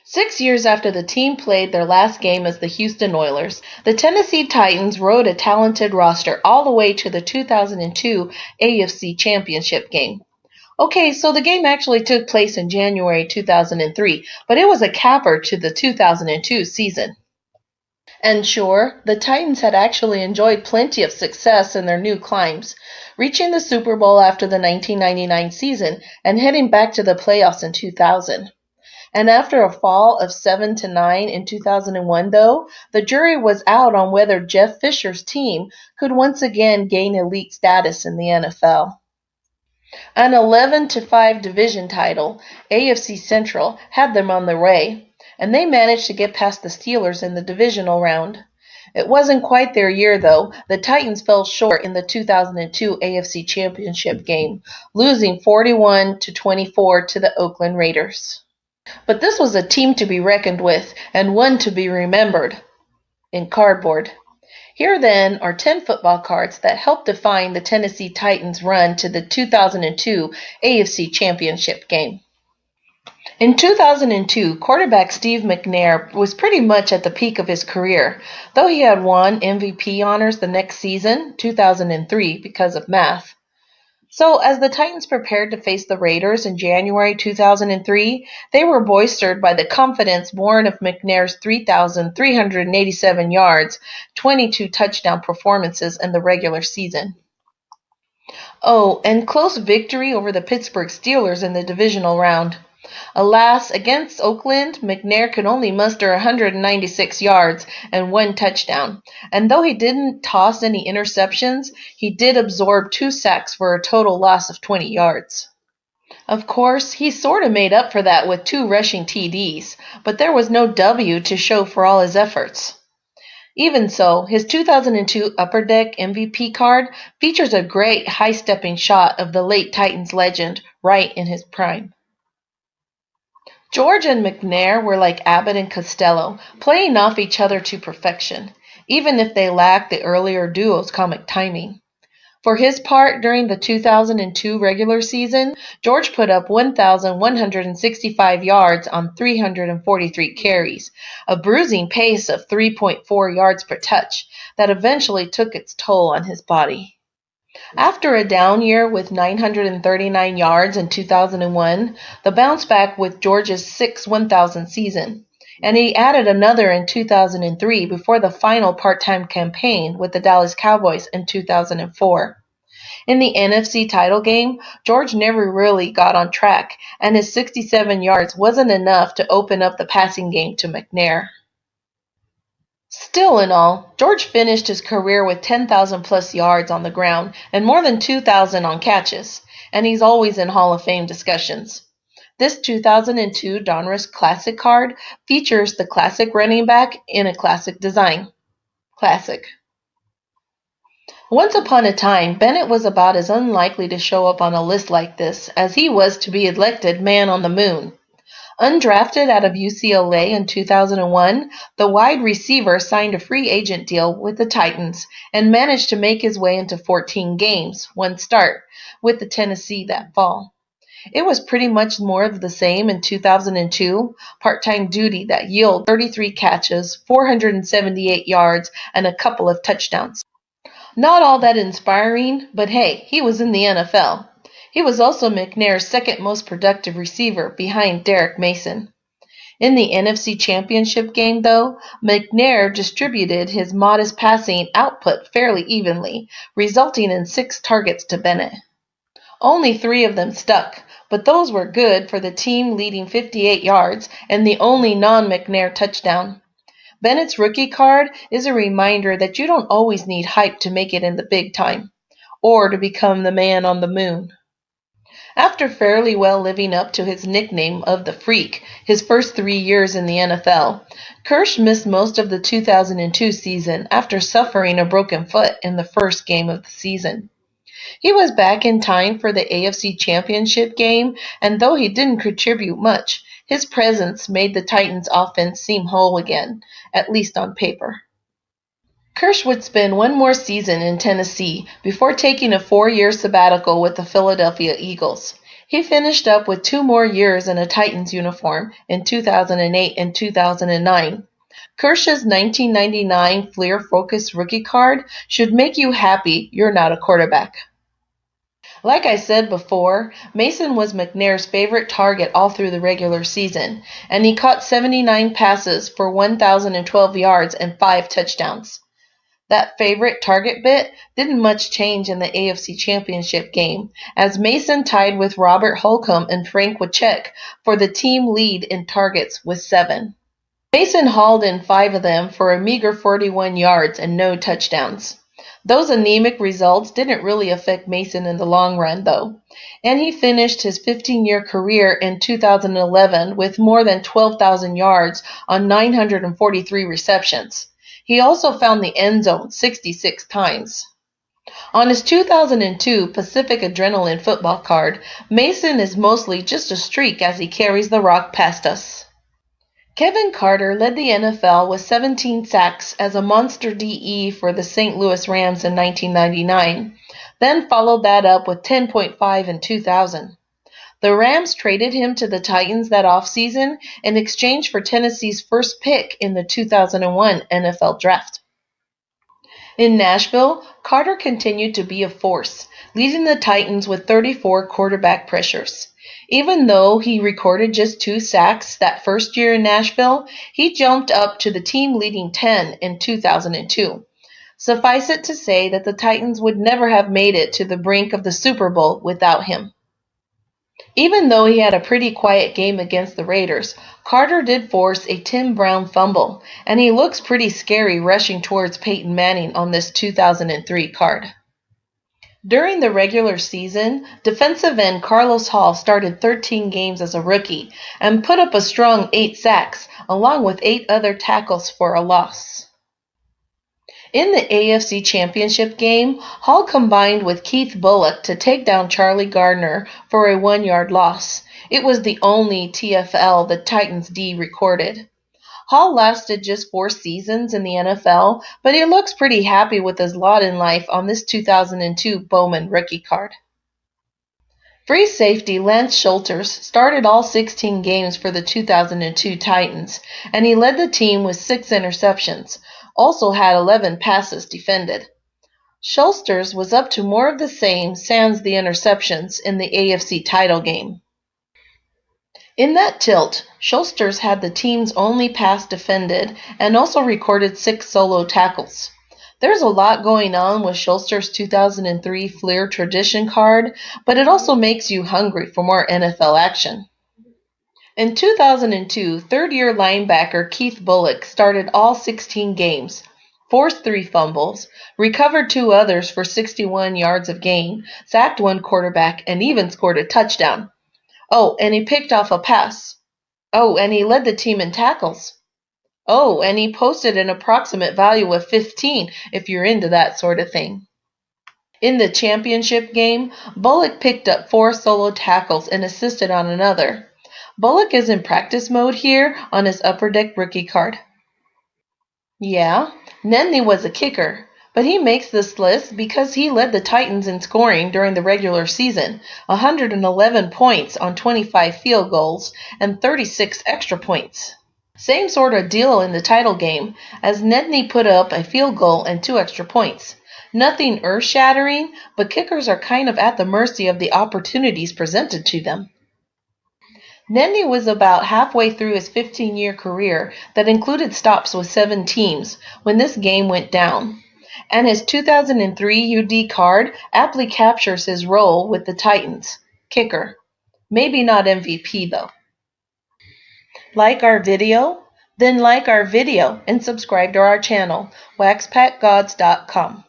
6 years after the team played their last game as the Houston Oilers, the Tennessee Titans rode a talented roster all the way to the 2002 AFC Championship Game. Okay, so the game actually took place in January 2003, but it was a capper to the 2002 season. And sure, the Titans had actually enjoyed plenty of success in their new climes, reaching the Super Bowl after the 1999 season and heading back to the playoffs in 2000. And after a fall of 7-9 in 2001, though, the jury was out on whether Jeff Fisher's team could once again gain elite status in the NFL. An 11-5 division title, AFC Central, had them on the way, and they managed to get past the Steelers in the divisional round. It wasn't quite their year, though. The Titans fell short in the 2002 AFC Championship Game, losing 41-24 to the Oakland Raiders. But this was a team to be reckoned with, and one to be remembered in cardboard. Here then are 10 football cards that helped define the Tennessee Titans' run to the 2002 AFC Championship Game. In 2002, quarterback Steve McNair was pretty much at the peak of his career, though he had won MVP honors the next season, 2003, because of math. So as the Titans prepared to face the Raiders in January 2003, they were bolstered by the confidence born of McNair's 3,387 yards, 22 touchdown performances in the regular season. Oh, and close victory over the Pittsburgh Steelers in the divisional round. Alas, against Oakland, McNair could only muster 196 yards and one touchdown, and though he didn't toss any interceptions, he did absorb 2 sacks for a total loss of 20 yards. Of course, he sort of made up for that with 2 rushing TDs, but there was no W to show for all his efforts. Even so, his 2002 Upper Deck MVP card features a great high-stepping shot of the late Titans legend right in his prime. George and McNair were like Abbott and Costello, playing off each other to perfection, even if they lacked the earlier duo's comic timing. For his part during the 2002 regular season, George put up 1,165 yards on 343 carries, a bruising pace of 3.4 yards per touch that eventually took its toll on his body. After a down year with 939 yards in 2001, the bounce back with George's 1,000 season, and he added another in 2003 before the final part-time campaign with the Dallas Cowboys in 2004. In the NFC title game, George never really got on track, and his 67 yards wasn't enough to open up the passing game to McNair. Still in all, George finished his career with 10,000 plus yards on the ground and more than 2,000 on catches, and he's always in Hall of Fame discussions. This 2002 Donruss Classic card features the classic running back in a classic design. Classic. Once upon a time, Bennett was about as unlikely to show up on a list like this as he was to be elected Man on the Moon. Undrafted out of UCLA in 2001, the wide receiver signed a free agent deal with the Titans and managed to make his way into 14 games, 1 start, with the Tennessee that fall. It was pretty much more of the same in 2002, part-time duty that yielded 33 catches, 478 yards, and a couple of touchdowns. Not all that inspiring, but hey, he was in the NFL. He was also McNair's second most productive receiver behind Derrick Mason. In the NFC Championship Game, though, McNair distributed his modest passing output fairly evenly, resulting in 6 targets to Bennett. Only 3 of them stuck, but those were good for the team leading 58 yards and the only non-McNair touchdown. Bennett's rookie card is a reminder that you don't always need hype to make it in the big time, or to become the man on the moon. After fairly well living up to his nickname of the Freak his first 3 years in the NFL, Kirsch missed most of the 2002 season after suffering a broken foot in the first game of the season. He was back in time for the AFC Championship Game, and though he didn't contribute much, his presence made the Titans' offense seem whole again, at least on paper. Kirsch would spend 1 more season in Tennessee before taking a 4-year sabbatical with the Philadelphia Eagles. He finished up with 2 more years in a Titans uniform in 2008 and 2009. Kirsch's 1999 Fleer Focus rookie card should make you happy you're not a quarterback. Like I said before, Mason was McNair's favorite target all through the regular season, and he caught 79 passes for 1,012 yards and 5 touchdowns. That favorite target bit didn't much change in the AFC Championship game, as Mason tied with Robert Holcomb and Frank Wycheck for the team lead in targets with 7. Mason hauled in 5 of them for a meager 41 yards and no touchdowns. Those anemic results didn't really affect Mason in the long run, though, and he finished his 15-year career in 2011 with more than 12,000 yards on 943 receptions. He also found the end zone 66 times. On his 2002 Pacific Adrenaline football card, Mason is mostly just a streak as he carries the rock past us. Kevin Carter led the NFL with 17 sacks as a monster DE for the St. Louis Rams in 1999, then followed that up with 10.5 in 2000. The Rams traded him to the Titans that offseason in exchange for Tennessee's first pick in the 2001 NFL Draft. In Nashville, Carter continued to be a force, leading the Titans with 34 quarterback pressures. Even though he recorded just 2 sacks that first year in Nashville, he jumped up to the team-leading 10 in 2002. Suffice it to say that the Titans would never have made it to the brink of the Super Bowl without him. Even though he had a pretty quiet game against the Raiders, Carter did force a Tim Brown fumble, and he looks pretty scary rushing towards Peyton Manning on this 2003 card. During the regular season, defensive end Carlos Hall started 13 games as a rookie and put up a strong 8 sacks, along with 8 other tackles for a loss. In the AFC Championship game, Hall combined with Keith Bullock to take down Charlie Gardner for a 1-yard loss. It was the only TFL the Titans D recorded. Hall lasted just 4 seasons in the NFL, but he looks pretty happy with his lot in life on this 2002 Bowman rookie card. Free safety Lantz Shelters started all 16 games for the 2002 Titans, and he led the team with 6 interceptions, also had 11 passes defended. Shelters was up to more of the same sans the interceptions in the AFC title game. In that tilt, Shelters had the team's only pass defended and also recorded 6 solo tackles. There's a lot going on with Shelters' 2003 Fleer Tradition card, but it also makes you hungry for more NFL action. In 2002, third-year linebacker Keith Bullock started all 16 games, forced 3 fumbles, recovered 2 others for 61 yards of gain, sacked 1 quarterback, and even scored a touchdown. Oh, and he picked off a pass. Oh, and he led the team in tackles. Oh, and he posted an approximate value of 15 if you're into that sort of thing. In the championship game, Bullock picked up 4 solo tackles and assisted on another. Bullock is in practice mode here on his Upper Deck rookie card. Yeah, Nedney was a kicker, but he makes this list because he led the Titans in scoring during the regular season, 111 points on 25 field goals and 36 extra points. Same sort of deal in the title game, as Nedney put up a field goal and 2 extra points. Nothing earth-shattering, but kickers are kind of at the mercy of the opportunities presented to them. Nedney was about halfway through his 15-year career that included stops with 7 teams when this game went down, and his 2003 UD card aptly captures his role with the Titans. Kicker. Maybe not MVP, though. Like our video? Then like our video and subscribe to our channel, waxpackgods.com.